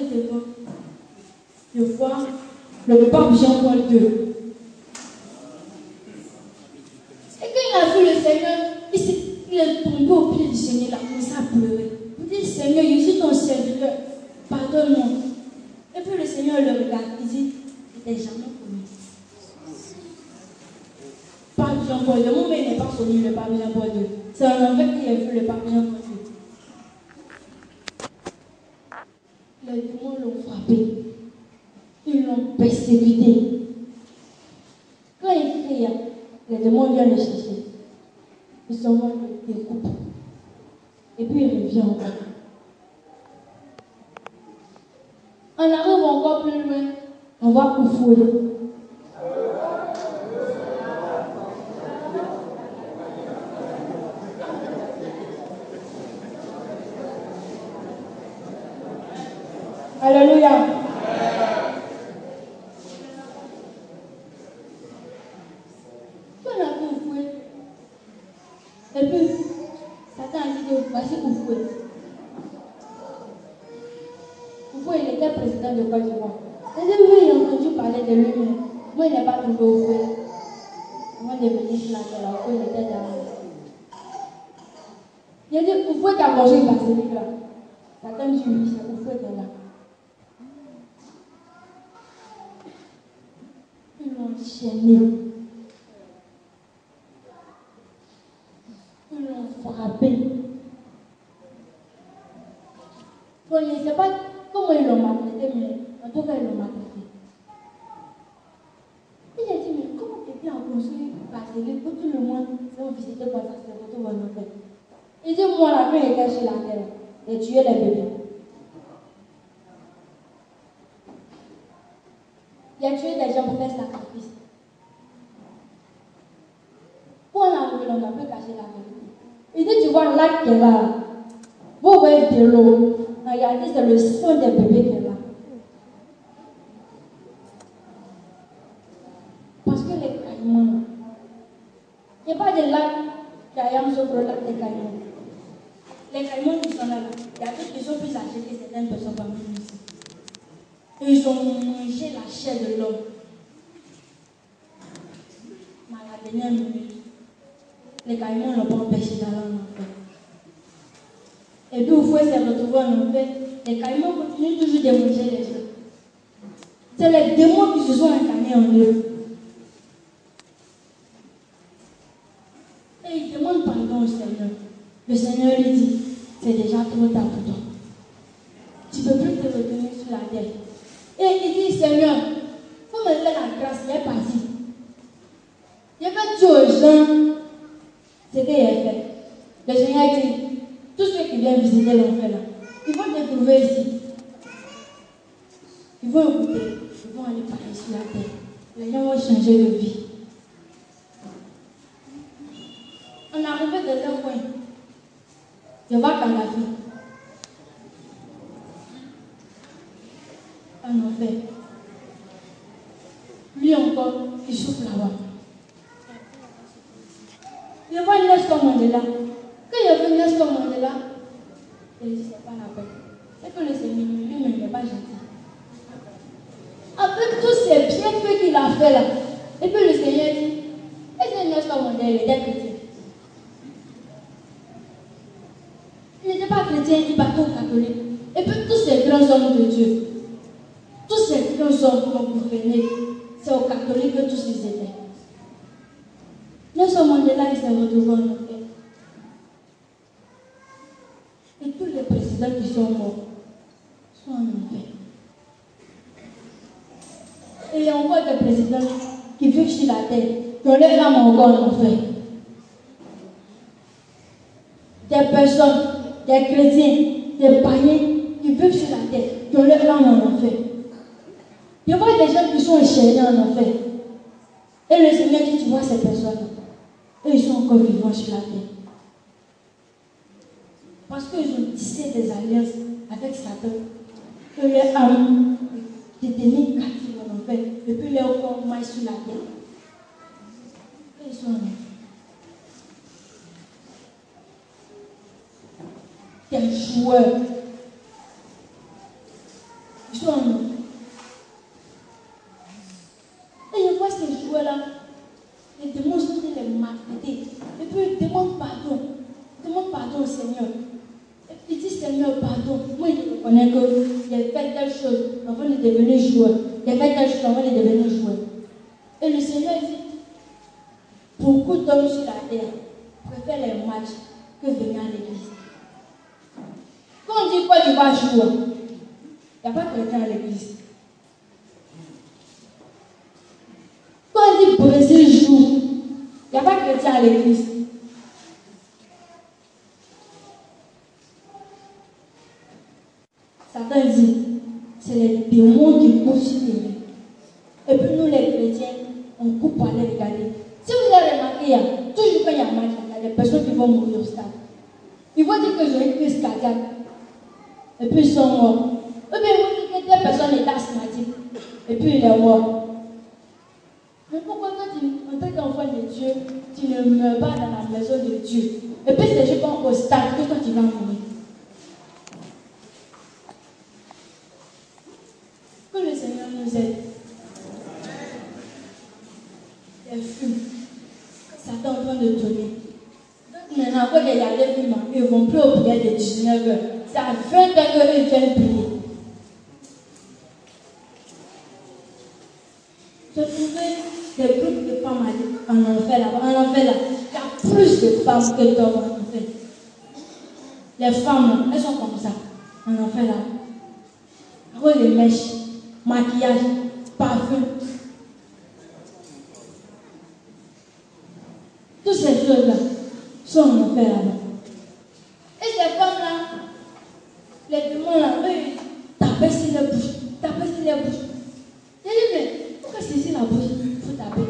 devant, je vois le pape Jean-Paul II. Et quand il a vu le Seigneur, il est tombé au pied du Seigneur, il a commencé à pleurer. Il dit, Seigneur, je suis ton serviteur, pardonne-moi. Et puis le Seigneur le regarde, il dit, je t'ai jamais connu. Pape Jean-Paul II, mon mère n'est pas sonné le pape Jean-Paul II. C'est un enfant qui a vu le pape Jean-Paul II. Les démons l'ont frappé. Ils l'ont persécuté. Quand il crie, les démons viennent le chercher. Ils s'en vont, ils découpent. Et puis il revient encore. On arrive encore plus loin. On va Oufoué. Alléluia. Et puis, Satan a dit que voici Oufoué. Oufoué, il était président de Côte d'Ivoire. Et puis, il a entendu parler de lui-même. Moi, il n'est pas trouvé Oufoué. Avant de venir sur la terre, Oufoué était dans la il a dit Oufoué qui a mangé une basilique là. Satan dit oui, c'est Oufoué qui est là. Ils l'ont enchaîné. Ils l'ont frappé. Bon, je ne sais pas comment ils l'ont maltraité, mais en tout cas, ils l'ont maltraité. Il a dit, mais comment quelqu'un a construit une basilique pour tout le monde va visiter quoi ça, c'est votre bonne nouvelle. Il dit, moi, la main était sur la terre, et tuer les bébés. Il a tué des gens pour faire sacrifice. Pour en arriver, on a pu cacher la vérité. Il dit, tu vois, là qui est là, vous voyez de l'eau. Regardez, c'est le sang des bébés qui est là. Parce que les caïmans, il n'y a pas de lac Kayam sauf le lac des caïmans. Les caïmans qui sont là, il y a d'autres qui sont plus âgés que certaines personnes parmi nous ici. Et ils ont mangé la chair de l'homme. Mais à la dernière minute, les caïmans ne l'ont pas empêché d'aller en enfer. Et puis, au fouet s'est retrouvé en enfer. Les caïmans continuent toujours de manger les gens. C'est les démons qui se sont incarnés en eux. Et ils demandent pardon au Seigneur. Le Seigneur lui dit, c'est déjà trop tard pour toi. Tu ne peux plus te retenir sur la terre. Et il dit, Seigneur, il faut me faire la grâce, il est parti. Il va dire aux gens ce qu'il a fait. Le Seigneur dit, tous ceux qui viennent visiter l'enfer là, ils vont te trouver ici. Ils vont écouter, ils vont aller parler sur la terre. Les gens vont changer de vie. On est arrivé dans un coin. Je vois Kadhafi. En enfer. Lui encore, il souffle là-bas. Je vois Nelson Mandela. Quand il y avait Nelson Mandela, il dit c'est pas la peine. C'est que le Seigneur lui-même n'est pas gentil. Avec tous ces bienfaits qu'il a fait là, et puis le Seigneur dit, est-ce que Nelson Mandela était chrétien? Il n'était pas chrétien, il battait au catholique. Et puis tous ces grands hommes de Dieu, tous ces grands hommes qui ont gouverné, c'est aux catholiques que tous ils étaient. Nelson Mandela, il s'est retrouvé en enfer. Et tous les présidents qui sont morts sont en enfer. Et il y a encore des présidents qui vivent sur la terre, qui ont leur âme encore en enfer. Des personnes, des chrétiens, des païens qui vivent sur la terre, qui ont leur âme en enfer. Il y a des gens qui sont enchaînés en enfer. Et le Seigneur dit, tu vois ces personnes, eux ils sont encore vivants sur la terre. Parce qu'ils ont tissé des alliances avec Satan. Que leur âme était mis captive en enfer. Et puis leur corps maille sur la terre. Et ils sont en enfer. Des joueurs. Ils sont en nous. Et je vois ces joueurs-là, les démons sont les maltraités. Et puis ils demandent pardon. Ils demandent pardon au Seigneur. Et puis ils disent Seigneur, pardon. Moi, je reconnais que j'ai fait telle chose avant de devenir joueur. J'ai fait telle chose avant de devenir joueur. Et le Seigneur dit, beaucoup d'hommes sur la terre préfèrent les matchs que venir à l'église. Quand on dit quoi, tu vas jouer, il n'y a pas de chrétien à l'église. Quand on dit Brésil joue, il n'y a pas de chrétien à l'église. Satan dit, c'est les démons qui poussent sur les mains. Et puis nous les chrétiens, on coupe pour aller regarder. Si vous avez remarqué, toujours quand il y a un match, il y a des personnes qui vont mourir au stade. Ils vont dire que j'ai une crise cardiaque. Et puis ils sont morts. Ou bien ils vont dire que telle personne est asthmatique. Et puis il est mort. Mais pourquoi toi, en tant qu'enfant de Dieu, tu ne meurs pas dans la maison de Dieu? Et puis c'est juste au stade que toi tu vas mourir. Que le Seigneur nous aide. Les fumes. Satan est en train de donner. Maintenant, quand il y a des fumes, ils ne vont plus au prière de 19h. C'est à 20h qu'ils viennent prier. Je trouvais des groupes de femmes en enfer là-bas. En enfer là, il y a plus de femmes que d'hommes en enfer. Les femmes, elles sont comme ça, en enfer là. Avec les mèches, maquillage, parfum. Toutes ces choses-là sont en enfer là-bas. Et ces femmes-là, les démons là, eux, tapaient sur les bouches, tapaient sur les bouches. J'ai dit, mais pourquoi c'est sur la bouche? Il faut taper.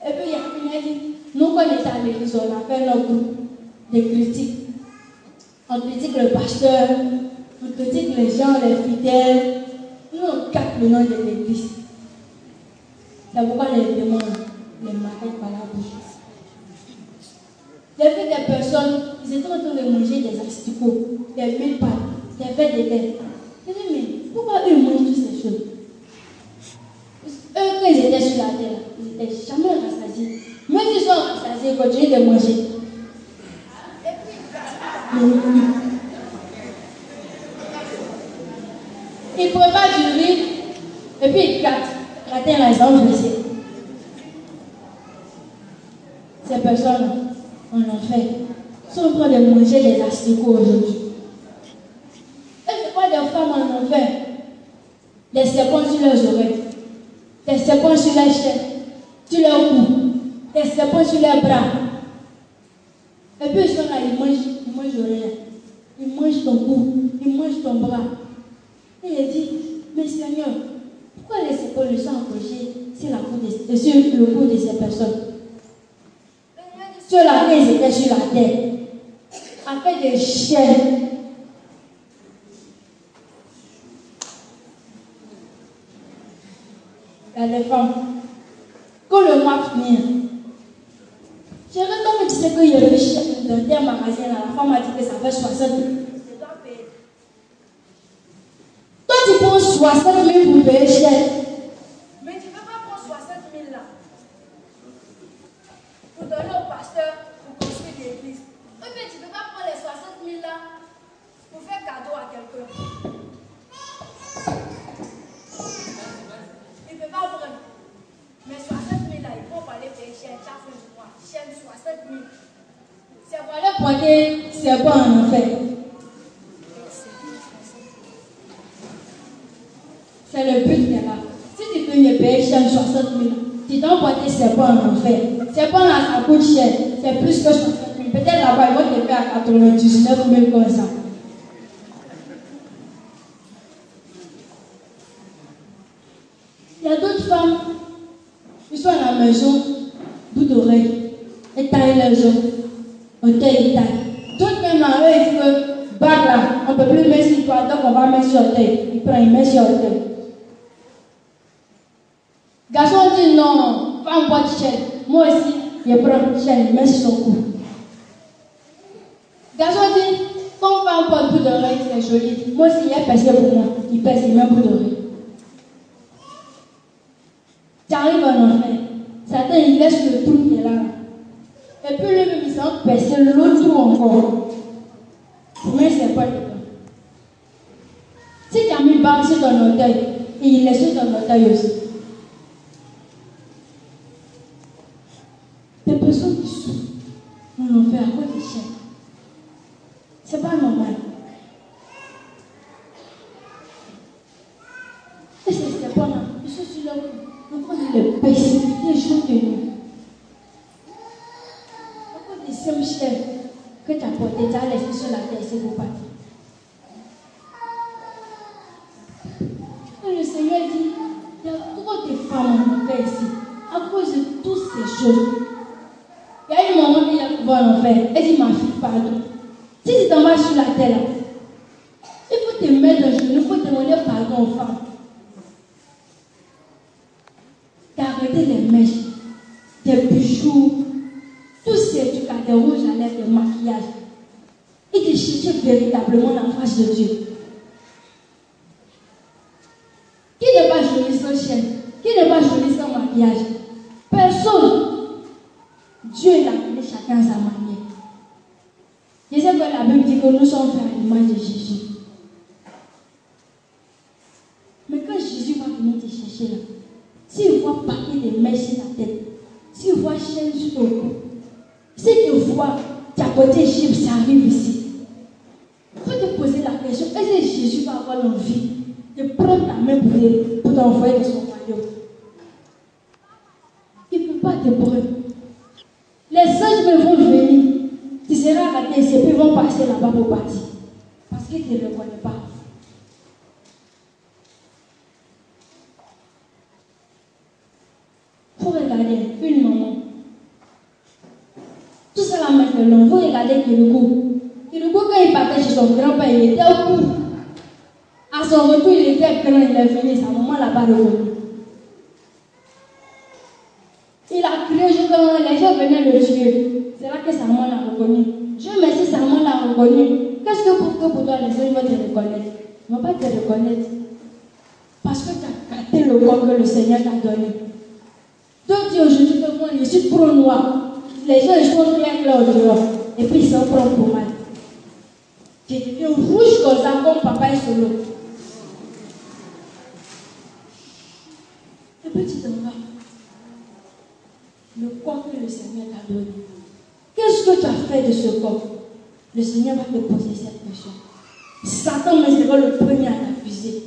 Et puis il y a une qui a dit, nous quand on était à l'église, on a fait notre groupe de critiques. On critique le pasteur, on critique les gens, les fidèles. Nous on capte le nom de l'église. C'est pourquoi les démons les marquent par la bouche. J'ai vu des personnes, ils étaient en train de manger des asticots, des mille pâtes, des verres de lait. J'ai dit, mais pourquoi eux mangent toutes ces choses? Eux, quand ils étaient sur la terre, ils n'étaient jamais rassasiés. Même s'ils sont rassasiés, ils continuent de manger. Ils préparent du riz, et puis ils grattent. Gratter là, ils sont blessés. Ces personnes-là, en enfer, sont en train de manger des asticots aujourd'hui. Et c'est quoi des femmes en enfer? Des serpents sur leurs oreilles, des serpents sur leurs chairs, sur leurs cou, des serpents sur leurs bras. Et puis ils sont là, ils mangent rien. Ils mangent ton cou, ils mangent ton bras. Et il dit, mais Seigneur, pourquoi les serpents ne sont accrochés sur le cou de ces personnes? Ceux-là, ils étaient sur la terre, avec des chaînes. Il y a des femmes. Quand le mois finit, j'ai comme tu sais qu'il y a le chef d'un tel magasin là, la femme a dit que ça fait 60 000. Toi, tu prends 60 000 pour payer cher. Mais tu ne peux pas prendre 60 000 là pour donner au pasteur pour construire l'église. Ou bien tu ne peux pas prendre les 60 000 là pour faire cadeau à quelqu'un. Il ne peut pas prendre. Mais 60 000 là, il faut aller payer cher chaque fin du mois. Cher 60 000. C'est pour aller pointer, c'est pas en enfer. C'est le but qui est là. Si tu peux me payer cher 60 000, tu dois pointer c'est pas en enfer. C'est pas là, ça coûte cher. C'est plus que 60 000. Peut-être là-bas, ils vont te faire à 99 000 comme ça. Il y a d'autres femmes qui sont à la maison, bout d'oreille, et taillent leurs os. On taille, d'autres même là, eux, ils disent que bague là, on ne peut plus mettre sur toi, donc on va mettre sur le tête. Ils prennent, ils mettent sur le tête. Garçon dit non, femme boit de chaîne. Moi aussi, je prends une chaîne, je mets sur son cou. Garçon dit, comme femme Quand on porte poudre d'oreille, c'est joli. Moi aussi, il y a percé pour moi. Il perce, il met poudre d'oreille. Tu arrives en enfer. Satan, il laisse le trou qui est là. Et puis lui-même, il s'en percer l'autre trou encore. Mais c'est pas dedans. Si tu as mis une barre sur ton orteil, et il laisse sur ton orteil aussi. Des personnes qui souffrent en enfer à cause des chiens. C'est pas normal. Et c'est pas normal. Ils sont sur leur cou. On cause de la persécuter jour de nuit. À cause des sèmes chiens que tu as portés, tu as laissé sur la terre, c'est pour partir. Et le Seigneur dit, il y a trop de femmes en enfer ici, à cause de toutes ces choses. Il y a une maman qui a pouvoir en enfer. Elle dit, ma fille, pardon. Si tu t'en vas sur la terre, là, il faut te mettre à genoux, il faut demander pardon aux femmes. D'arrêter les mèches, des bijoux, tous ces trucs, des rouges à lèvres, des maquillages. Et de chercher véritablement la face de Dieu. Qui n'est pas joli sans chaîne? Qui n'est pas joli sans maquillage? Personne. Dieu l'a appelé chacun à sa manière. Je sais que la Bible dit que nous sommes faits à l'image de Jésus. Mais quand Jésus va venir te chercher là, s'il voit paquet de mèches sur ta tête, s'il voit chaîne sur ton cou, s'il te voit tapoter chips, ça arrive ici. Il faut te poser la question, est-ce que Jésus va avoir l'envie de prendre ta main pour t'envoyer dans son royaume? Il ne peut pas te prendre. Les anges vont venir. Tu seras raté, et puis ils vont passer là-bas pour partir. Parce qu'ils ne te reconnaissent pas. Il faut regarder une maman. Tout ça là maintenant, vous regardez Kéloukou. Kéloukou, quand il partait chez son grand-père, il était au cou. À son retour, il était grand, il est venu, sa maman l'a pas reconnu. Il a crié jusqu'à les gens venaient le tuer. C'est là que sa maman l'a reconnu. Dieu merci, sa maman l'a reconnu. Qu'est-ce que pour toi, les gens vont te reconnaître? Ils ne vont pas te reconnaître. Parce que tu as gâté le corps que le Seigneur t'a donné. Toi, tu aujourd'hui que moi, je suis trop noir. Les gens, ils sont clairs là au dehors. Et puis, ils s'en prennent pour mal. Tu deviens rouge comme ça, comme papa est solo. Et puis, tu t'en vas. Le corps que le Seigneur t'a donné. Qu'est-ce que tu as fait de ce corps? Le Seigneur va te poser cette question. Satan sera le premier à t'accuser.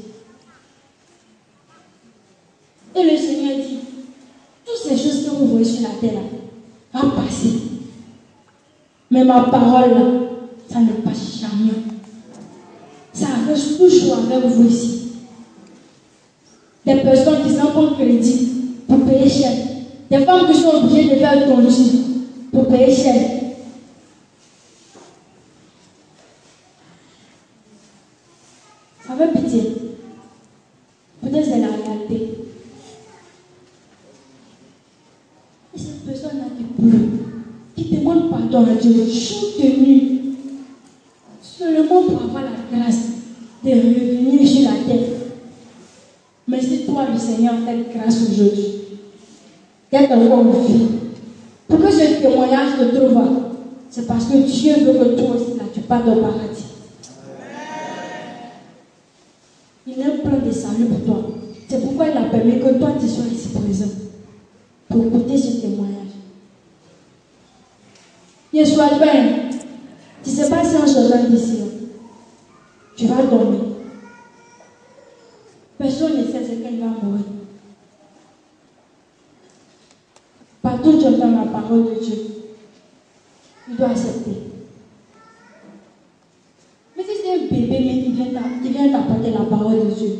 Et le Seigneur dit, toutes ces choses que vous voyez sur la terre là, va passer. Mais ma parole là, ça ne passe jamais. Ça reste toujours avec vous ici. Des personnes qui s'en prennent crédit pour payer cher. Des femmes qui sont obligées de faire ton lit pour payer cher. Ça fait pitié. Peut-être c'est la réalité. Et cette personne-là qui pleure, qui demande pardon à Dieu jour de nuit, seulement pour avoir la grâce de revenir sur la terre. Mais si toi, le Seigneur, telle grâce aujourd'hui, d'être encore en vie, pour que ce témoignage te trouve, c'est parce que Dieu veut que toi aussi, là, tu partes au paradis. Il a un plan de salut pour toi. C'est pourquoi il a permis que toi, tu sois ici présent, pour écouter ce témoignage. Je souhaite bien, tu ne sais pas si en sortant d'ici, tu vas dormir. Personne ne sait ce qu'elle va mourir. Partout où tu entends la parole de Dieu, tu dois accepter. Mais si c'est un bébé mais qui vient t'apporter la parole de Dieu,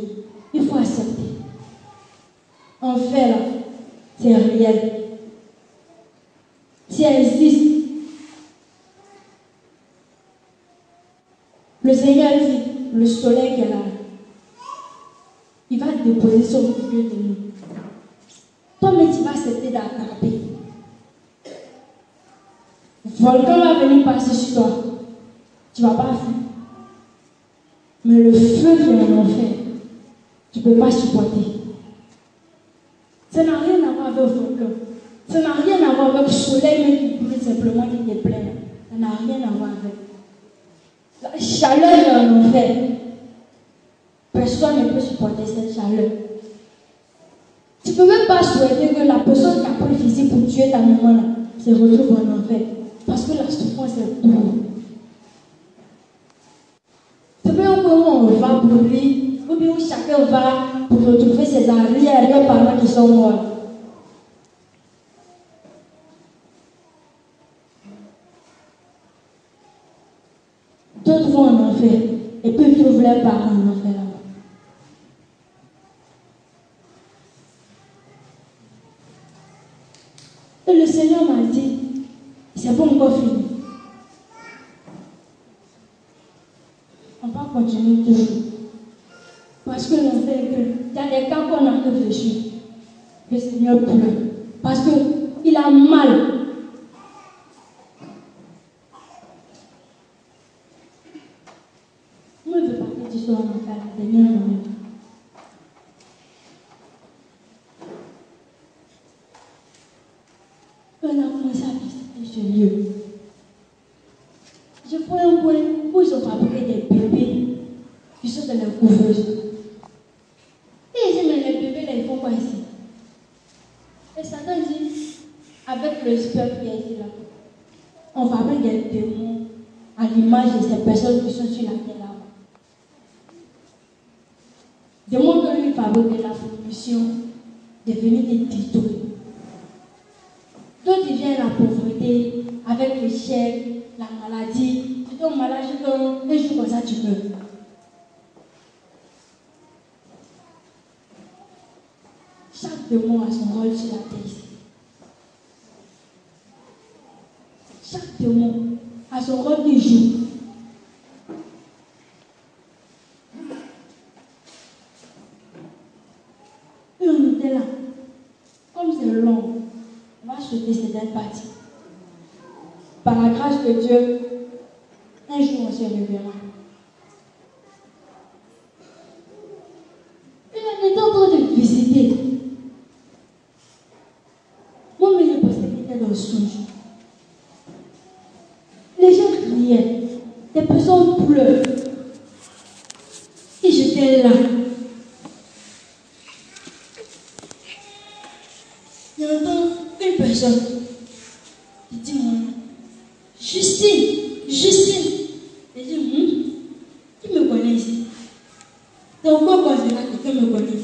il faut accepter. En fait, là, c'est réel. Si elle existe, le Seigneur dit, le soleil qu'elle a, il va déposer sur le milieu de nous. Toi-même, tu vas accepter d'attraper. Volcan va venir passer sur toi. Tu ne vas pas fuir. Mais le feu qui est en enfer, tu ne peux pas supporter. Ça n'a rien à voir avec ton cœur. Ça n'a rien à voir avec le soleil même qui brûle simplement qui te plaît. Ça n'a rien à voir avec. La chaleur est en enfer. Personne ne peut supporter cette chaleur. Tu ne peux même pas souhaiter que la personne qui a pris physique pour tuer ta maman là, se retrouve en enfer. Parce que la souffrance est dure. C'est bien comment on va brûler, ou bien où chacun va pour retrouver ses arrière-parents qui sont morts. D'autres vont en enfer et puis ils trouvent leurs parents en enfer là-bas. Et le Seigneur m'a dit, c'est pas encore fini. On va continuer toujours. Parce que l'enfer est que, il y a des cas qu'on a réfléchi. Le Seigneur pleure. Parce qu'il a mal. Moi, je ne veux pas que tu sois en enfer la dernière minute. On a commencé à visiter ce lieu. Je vois un coin où ils ont fabriqué des bébés qui sont dans les couveuses. Et ils disent, mais les bébés là, ils font quoi ici? Et Satan dit, avec le sperme qui est ici là, on fabrique des démons à l'image de ces personnes qui sont sur la terre là-bas. Démons que lui fabrique la proposition de venir te détruire. D'autres viennent la pauvreté, avec l'échec, la maladie. Tu tombes malade, un jour comme ça, tu meurs. Chaque démon a son rôle sur la terre ici. Chaque démon a son rôle qu'il joue. Et on était là. Comme c'est long, on va sauter cette partie. Par la grâce de Dieu, un jour on se réveillera. Et on était en train de visiter. Moi-même, je pensais qu'il était dans le songe. Les gens criaient, des personnes pleurent. Et j'étais là. J'entends une personne qui dit mon nom. Justine. Elle dit, qui me connaît ici? Donc, pourquoi c'est là que quelqu'un me connaît?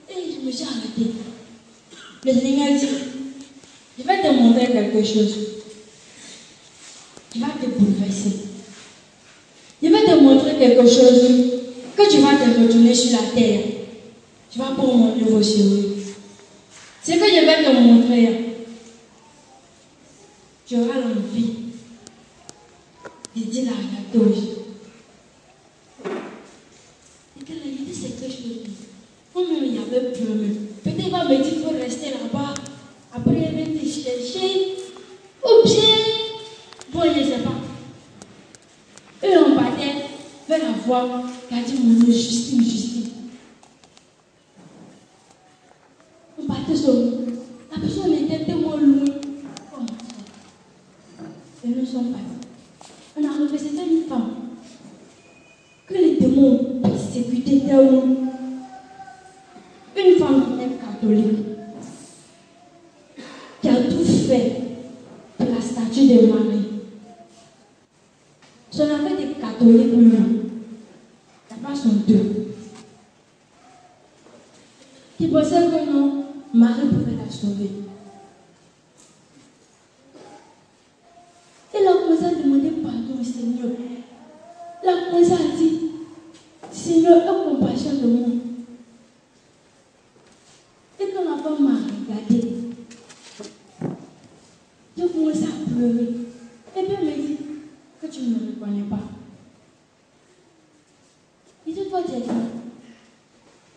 Et je me suis arrêtée. Le Seigneur dit, je vais te montrer quelque chose qui va te bouleverser. Je vais te montrer quelque chose que tu vas te retourner sur la terre. Tu vas prendre mon nouveau survie. Ce que je vais te montrer, tu auras l'envie de dire la réalité. Et quand la vérité c'est quelque chose, moi-même il y avait peur. Peut-être il va me dire qu'il faut rester là-bas. Après il va te chercher. Ou bien, bon je ne sais pas. Et on partait vers la voix qui a dit mon nom, Justine. On partait sur nous. La personne était tellement loin. Comme ça. Et nous sommes partis. On a arrivé, c'était une femme. Que les démons persécutaient tellement. Une femme qui est catholique. Qui a tout fait pour la statue de Marie. Son affaire des catholiques, il n'y a pas son deux. Qui pensait que non, Marie pouvait la sauver. Elle a commencé à demander pardon au Seigneur. Elle a commencé à dire, Seigneur, aie compassion de moi. Et quand la femme m'a regardé, j'ai commencé à pleurer. Et puis elle me dit que tu ne me reconnais pas. Et dit, toi tu es qui?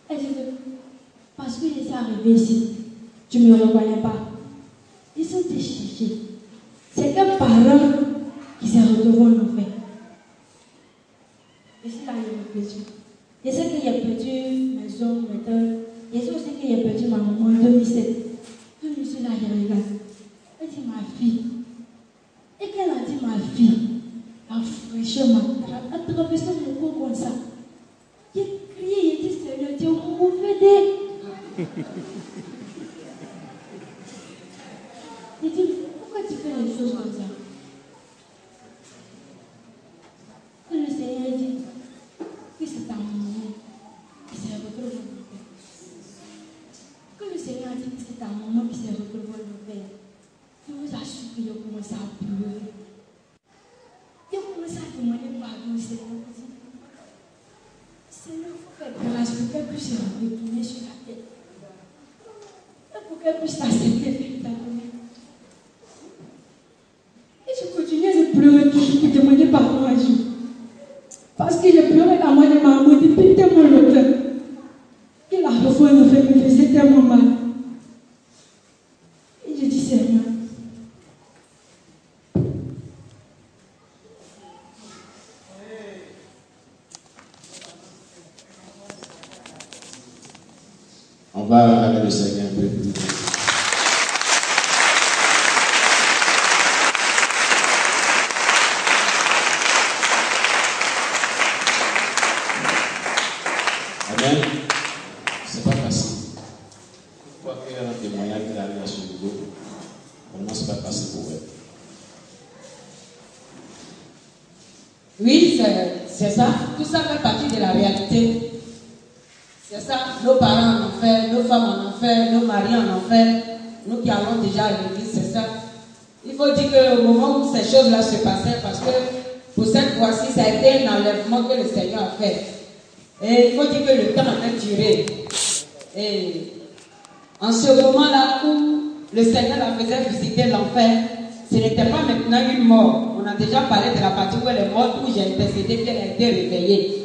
Elle dit, parce que je suis arrivée ici, tu ne me reconnais pas. Ils sont cherchés. C'est un parent qui s'est retrouvé en enfer. là, il est perdu. Je sais qu'il a perdu mes hommes, mes dents. Je sais aussi qu'il a perdu ma maman en 2007. Quand je suis là, je regarde. Elle dit ma fille. Et qu'elle a dit ma fille, franchement, elle a traversé mon corps comme ça. J'ai crié, j'ai dit Seigneur, Dieu, vous m'aidez. J'ai dit, pourquoi tu fais les choses comme ça? Que le Seigneur dit que c'est ta maman qui s'est retrouvée dans le père. Que le Seigneur dit que c'est ta maman qui s'est retrouvée dans le père. Je vous assure que j'ai commencé à pleurer. J'ai commencé à demander pardon au Seigneur. Seigneur, il faut faire grâce pour qu'elle puisse retourner sur la tête. Et pour qu'elle puisse accepter véritablement. Et je continuais de pleurer toujours pour demander pardon à Dieu. Parce que je pleurais la mort de ma maman depuis tellement longtemps. Et la revoir me faisait tellement mal. Et je dis Seigneur, on va acclamer le Seigneur un peu plus. Amen. C'est pas facile. Pourquoi qu'il y a un témoignage qui arrive à ce niveau, vraiment c'est pas facile pour elle. Oui, c'est ça. Tout ça fait partie de la réalité. C'est ça. Nos parents en ont fait, nos femmes en ont fait, nos maris en ont fait. Nous qui allons déjà à l'église, c'est ça. Il faut dire qu'au moment où ces choses-là se passaient, parce que pour cette fois-ci, ça a été un enlèvement que le Seigneur a fait. Et il faut dire que le temps a duré. Et en ce moment-là où le Seigneur la faisait visiter l'enfer, ce n'était pas maintenant une mort. On a déjà parlé de la partie où elle est morte, où j'ai intercédé, puis elle a été réveillée.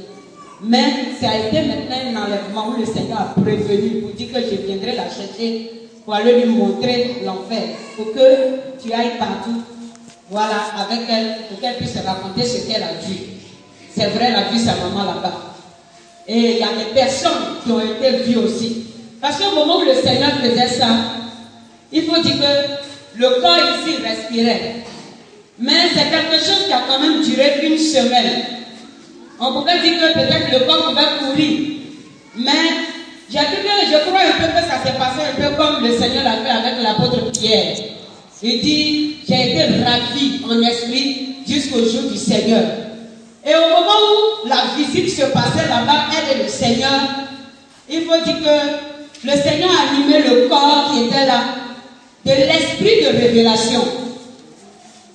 Mais ça a été maintenant un enlèvement où le Seigneur a prévenu pour dire que je viendrai la chercher pour aller lui montrer l'enfer, pour que tu ailles partout, voilà, avec elle, pour qu'elle puisse raconter ce qu'elle a vu. C'est vrai, elle a vu sa maman là-bas. Et il y a des personnes qui ont été vues aussi. Parce qu'au moment où le Seigneur faisait ça, il faut dire que le corps ici respirait. Mais c'est quelque chose qui a quand même duré une semaine. On pouvait dire que peut-être le corps pouvait courir. Mais j'ai dit que je crois un peu que ça s'est passé un peu comme le Seigneur l'a fait avec l'apôtre Pierre. Il dit, j'ai été ravi en esprit jusqu'au jour du Seigneur. Et au moment où la visite se passait là-bas, elle et le Seigneur, il faut dire que le Seigneur a animé le corps qui était là, de l'esprit de révélation.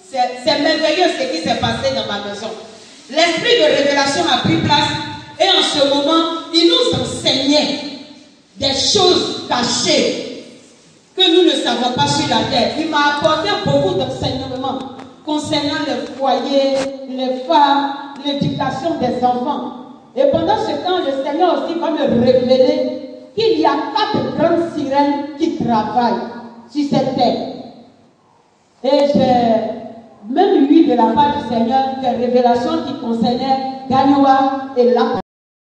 C'est merveilleux ce qui s'est passé dans ma maison. L'esprit de révélation a pris place et en ce moment, il nous enseignait des choses cachées que nous ne savons pas sur la terre. Il m'a apporté beaucoup d'enseignements concernant le foyer, les femmes, l'éducation des enfants. Et pendant ce temps, le Seigneur aussi va me révéler qu'il y a 4 grandes sirènes qui travaillent sur cette terre. Et j'ai même eu de la part du Seigneur des révélations qui concernaient Gagnoua et là.